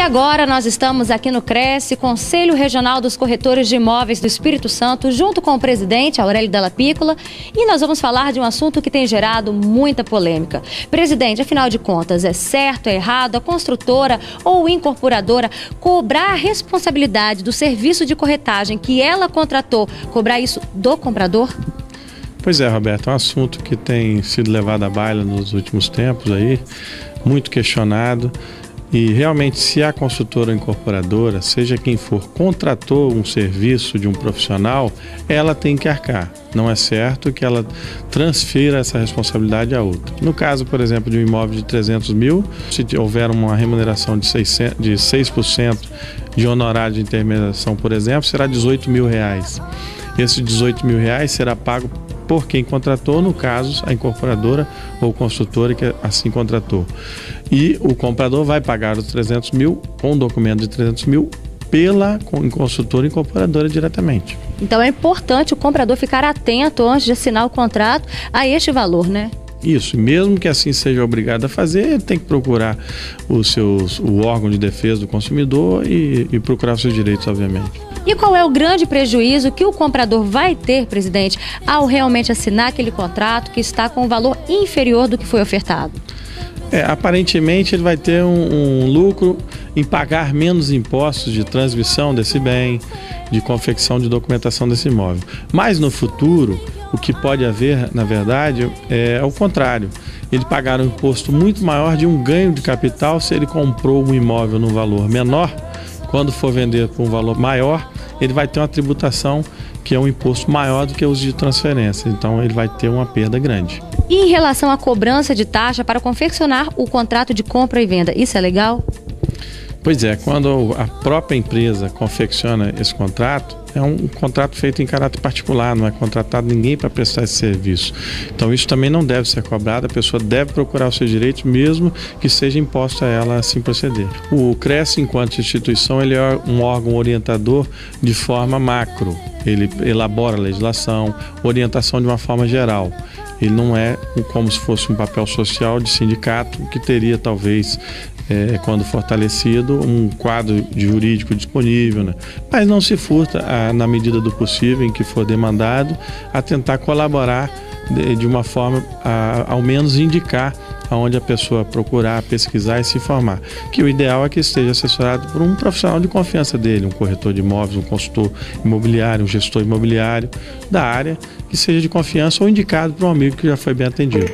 agora nós estamos aqui no Cresce, Conselho Regional dos Corretores de Imóveis do Espírito Santo, junto com o presidente Aurélio Della Piccola, e nós vamos falar de um assunto que tem gerado muita polêmica. Presidente, afinal de contas, é certo, é errado a construtora ou incorporadora cobrar a responsabilidade do serviço de corretagem que ela contratou, cobrar isso do comprador? Pois é, Roberto, é um assunto que tem sido levado à baila nos últimos tempos aí, muito questionado. E realmente, se a construtora ou incorporadora, seja quem for, contratou um serviço de um profissional, ela tem que arcar. Não é certo que ela transfira essa responsabilidade a outra. No caso, por exemplo, de um imóvel de 300 mil, se houver uma remuneração de 6% de honorário de intermediação, por exemplo, será R$18 mil. Esse R$18 mil será pago por quem contratou, no caso, a incorporadora ou construtora que assim contratou. E o comprador vai pagar os 300 mil, com o documento de 300 mil, pela construtora e incorporadora diretamente. Então é importante o comprador ficar atento antes de assinar o contrato a este valor, né? Isso, mesmo que assim seja obrigado a fazer, ele tem que procurar o órgão de defesa do consumidor e procurar os seus direitos, obviamente. E qual é o grande prejuízo que o comprador vai ter, presidente, ao realmente assinar aquele contrato que está com um valor inferior do que foi ofertado? Aparentemente ele vai ter um lucro em pagar menos impostos de transmissão desse bem, de confecção de documentação desse imóvel. Mas no futuro, o que pode haver, na verdade, é o contrário. Ele pagar um imposto muito maior de um ganho de capital se ele comprou um imóvel num valor menor. Quando for vender por um valor maior, ele vai ter uma tributação que é um imposto maior do que os de transferência. Então ele vai ter uma perda grande. E em relação à cobrança de taxa para confeccionar o contrato de compra e venda, isso é legal? Pois é, quando a própria empresa confecciona esse contrato, é um contrato feito em caráter particular, não é contratado ninguém para prestar esse serviço. Então isso também não deve ser cobrado, a pessoa deve procurar os seus direitos, mesmo que seja imposto a ela assim proceder. O Cresce, enquanto instituição, ele é um órgão orientador de forma macro. Ele elabora a legislação, orientação de uma forma geral. Ele não é como se fosse um papel social de sindicato, que teria talvez, quando fortalecido, um quadro jurídico disponível, né? Mas não se furta, na medida do possível, em que for demandado, a tentar colaborar de uma forma ao menos indicar aonde a pessoa procurar, pesquisar e se informar. Que o ideal é que esteja assessorado por um profissional de confiança dele, um corretor de imóveis, um consultor imobiliário, um gestor imobiliário da área, que seja de confiança ou indicado por um amigo que já foi bem atendido.